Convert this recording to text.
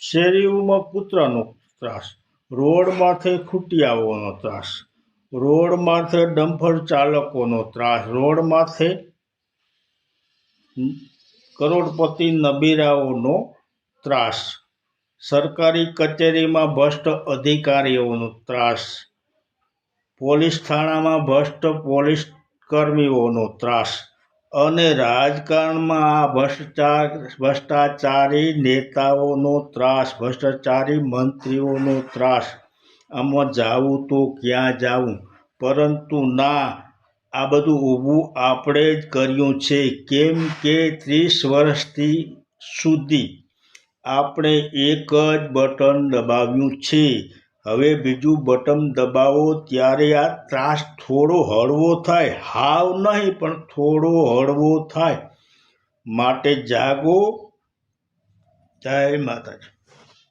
શેરીઓમાં કૂતરાનો ત્રાસ, રોડ માથે ખૂટિયાઓનો ત્રાસ, રોડ માથે ડમ્પર ચાલકોનો ત્રાસ, રોડ માથે કરોડપતિ નબીરાઓનો ત્રાસ, સરકારી કચેરીમાં ભ્રષ્ટ અધિકારીઓનો ત્રાસ, પોલીસ થાણામાં ભ્રષ્ટ પોલીસ કર્મીઓનો ત્રાસ અને રાજકારણમાં ભ્રષ્ટાચારી નેતાઓનો ત્રાસ, ભ્રષ્ટાચારી મંત્રીઓનો ત્રાસ. આમાં જાવું તો ક્યાં જાવું, પરંતુ ના, આ બધું ઊભું આપણે જ કર્યું છે. કેમ કે 30 વર્ષથી સુધી આપણે એક જ બટન દબાવ્યું છે. હવે બીજું બટન દબાવો ત્યારે આ ત્રાસ થોડો હળવો થાય, હાવ નહીં પણ થોડો હળવો થાય. માટે જાગો. જય માતાજી.